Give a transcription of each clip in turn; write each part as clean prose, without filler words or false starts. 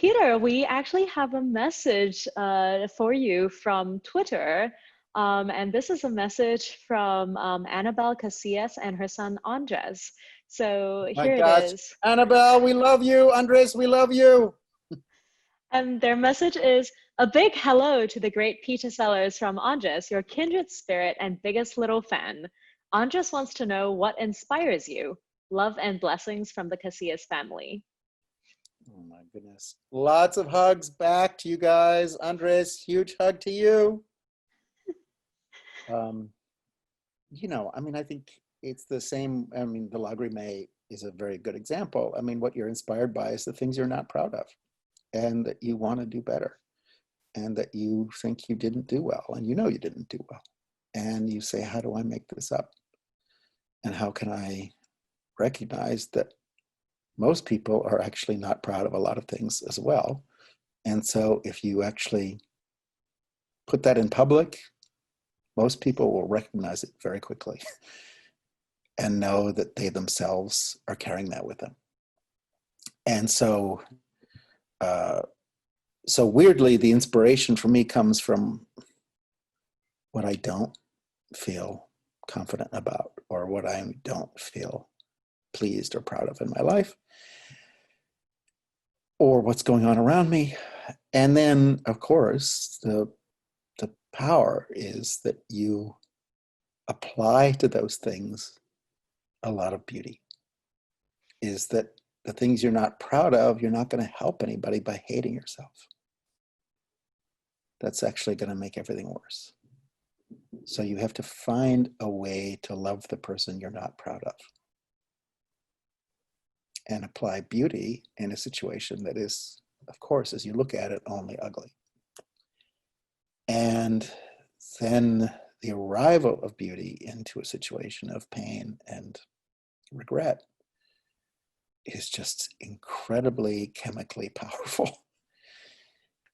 Peter, we actually have a message for you from Twitter. And this is a message from Annabelle Casillas and her son Andres. So My here it gosh, is. Annabelle, we love you. Andres, we love you. And their message is a big hello to the great Peter Sellars from Andres, your kindred spirit and biggest little fan. Andres wants to know what inspires you. Love and blessings from the Casillas family. Oh my goodness. Lots of hugs back to you guys. Andres, huge hug to you. I think it's the same. The Lagrime is a very good example. What you're inspired by is the things you're not proud of and that you want to do better and that you think you didn't do well and you know you didn't do well. And you say, how do I make this up? And how can I recognize that most people are actually not proud of a lot of things as well. And so if you actually put that in public, most people will recognize it very quickly and know that they themselves are carrying that with them. And so, so weirdly, the inspiration for me comes from what I don't feel confident about or what I don't feel pleased or proud of in my life, or what's going on around me. And then, of course, the power is that you apply to those things a lot of beauty. Is that the things you're not proud of, you're not going to help anybody by hating yourself. That's actually going to make everything worse. So you have to find a way to love the person you're not proud of and apply beauty in a situation that is, of course, as you look at it, only ugly. And then the arrival of beauty into a situation of pain and regret is just incredibly chemically powerful.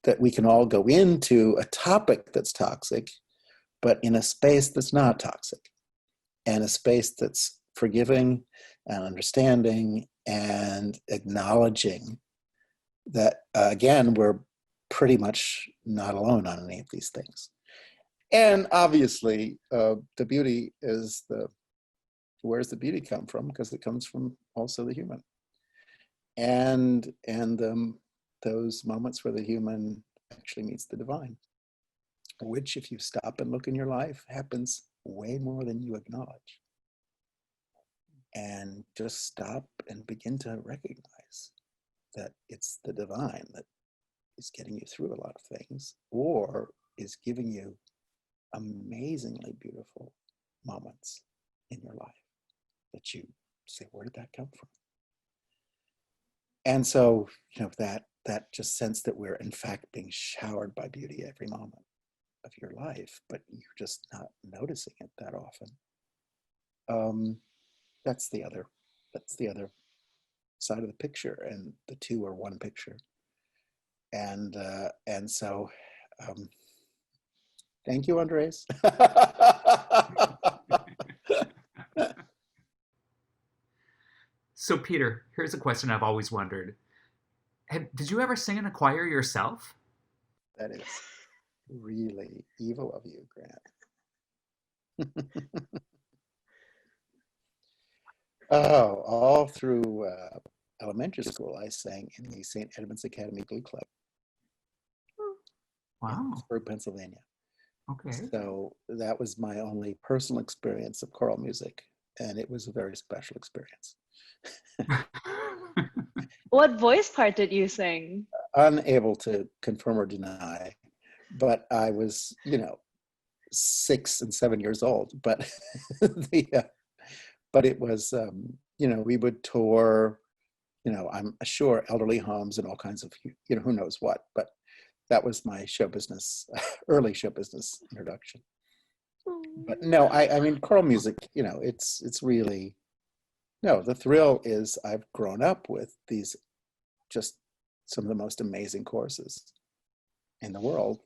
That we can all go into a topic that's toxic, but in a space that's not toxic, and a space that's forgiving and understanding and acknowledging that, again, we're pretty much not alone on any of these things. And obviously, the beauty is where's the beauty come from? Because it comes from also the human. And those moments where the human actually meets the divine, which, if you stop and look in your life, happens way more than you acknowledge. And just stop and begin to recognize that it's the divine that is getting you through a lot of things, or is giving you amazingly beautiful moments in your life that you say, where did that come from? And so, that just sense that we're in fact being showered by beauty every moment of your life, but you're just not noticing it that often. That's the other side of the picture, and the two are one picture. And so, thank you, Andres. So Peter, here's a question I've always wondered. Did you ever sing in a choir yourself? That is really evil of you, Grant. Oh, all through elementary school, I sang in the St. Edmund's Academy Glee Club. Wow. In Pittsburgh, Pennsylvania. Okay. So that was my only personal experience of choral music, and it was a very special experience. What voice part did you sing? Unable to confirm or deny, but I was, 6 and 7 years old. But but it was, we would tour, I'm sure elderly homes and all kinds of, who knows what. But that was my show business, early show business introduction. But no, I mean, choral music, it's really, no, the thrill is I've grown up with these, just some of the most amazing choruses in the world,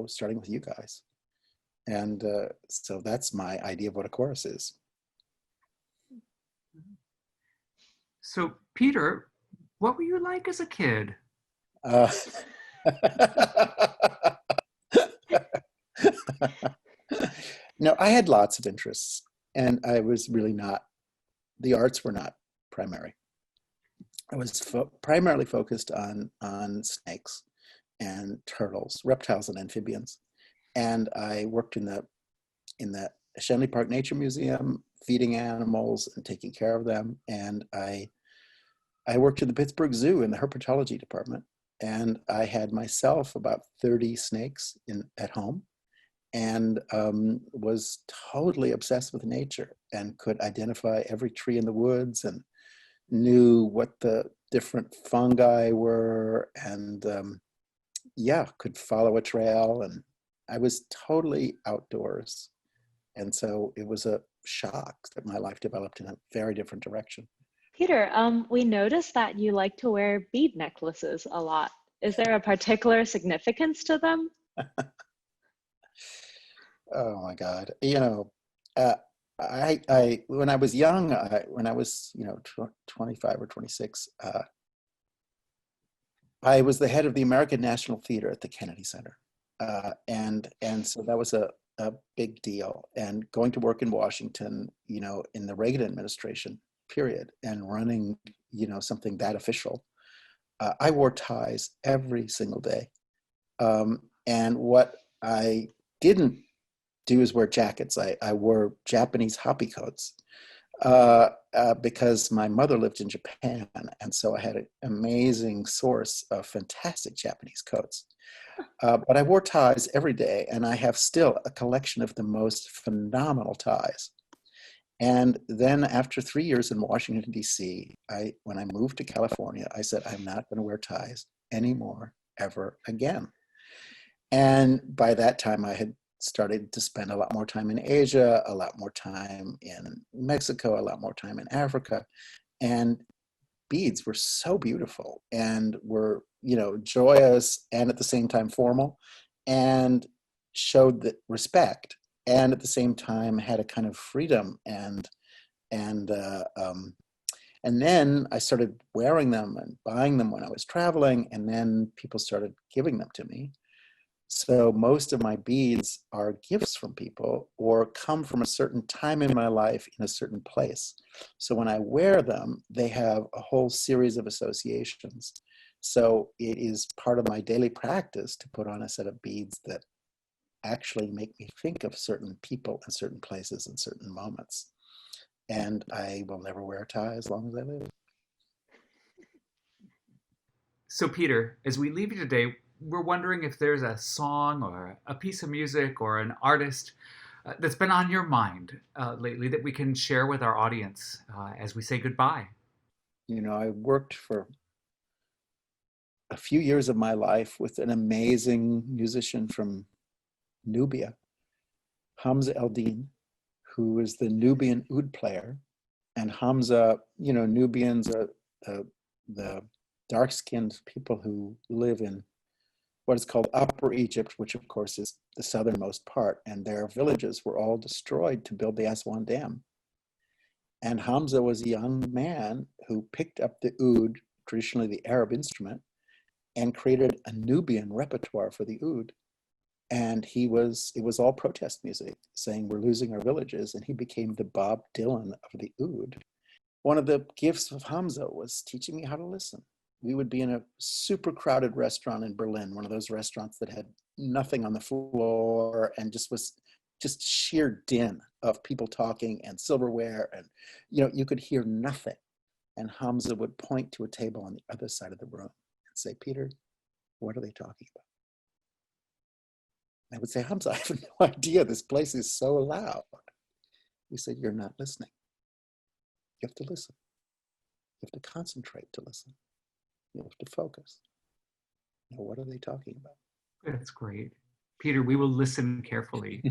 starting with you guys. And so that's my idea of what a chorus is. So Peter, what were you like as a kid? Uh, no, I had lots of interests, and I was really not, the arts were not primary. I was primarily focused on snakes and turtles, reptiles and amphibians. And I worked in the Shenley Park Nature Museum, feeding animals and taking care of them. And I worked in the Pittsburgh Zoo in the herpetology department. And I had myself about 30 snakes at home, and was totally obsessed with nature and could identify every tree in the woods and knew what the different fungi were, and yeah, could follow a trail. And I was totally outdoors. And so it was a shock that my life developed in a very different direction. Peter, we noticed that you like to wear bead necklaces a lot. Is there a particular significance to them? Oh my God. I when I was young, when I was, 25 or 26, I was the head of the American National Theater at the Kennedy Center. And so that was a big deal. And going to work in Washington, in the Reagan administration period, and running, something that official, I wore ties every single day. And what I didn't do is wear jackets. I wore Japanese hoppy coats because my mother lived in Japan. And so I had an amazing source of fantastic Japanese coats. But I wore ties every day, and I have still a collection of the most phenomenal ties. And then after 3 years in Washington, D.C., when I moved to California, I said, I'm not going to wear ties anymore, ever again. And by that time, I had started to spend a lot more time in Asia, a lot more time in Mexico, a lot more time in Africa. And beads were so beautiful and were, joyous and at the same time formal, and showed that respect, and at the same time had a kind of freedom. And then I started wearing them and buying them when I was traveling, and then people started giving them to me. So most of my beads are gifts from people or come from a certain time in my life in a certain place. So when I wear them, they have a whole series of associations. So it is part of my daily practice to put on a set of beads that actually make me think of certain people and certain places and certain moments. And I will never wear a tie as long as I live. So, Peter, as we leave you today, we're wondering if there's a song or a piece of music or an artist that's been on your mind lately that we can share with our audience as we say goodbye. I worked for a few years of my life with an amazing musician from Nubia, Hamza El-Din, who is the Nubian oud player. And Hamza, Nubians are the dark-skinned people who live in what is called Upper Egypt, which of course is the southernmost part, and their villages were all destroyed to build the Aswan Dam. And Hamza was a young man who picked up the oud, traditionally the Arab instrument, and created a Nubian repertoire for the oud. And it was all protest music saying we're losing our villages, and he became the Bob Dylan of the oud. One of the gifts of Hamza was teaching me how to listen. We would be in a super crowded restaurant in Berlin, one of those restaurants that had nothing on the floor and was sheer din of people talking and silverware, and you could hear nothing. And Hamza would point to a table on the other side of the room and say, Peter, what are they talking about? I would say, Hamza, I have no idea. This place is so loud. He said, you're not listening. You have to listen. You have to concentrate to listen. You have to focus. What are they talking about? That's great. Peter, we will listen carefully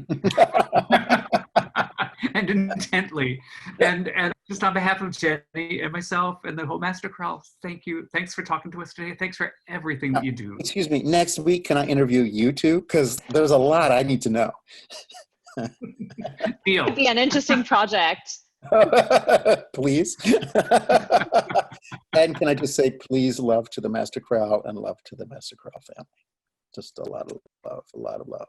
and intently. And just on behalf of Jenny and myself and the whole Master Chorale, thank you. Thanks for talking to us today. Thanks for everything that you do. Excuse me, next week, can I interview you too? Because there's a lot I need to know. Deal. It'd be an interesting project. Please. And can I just say, please, love to the Master Crow and love to the Master Crow family. Just a lot of love, a lot of love.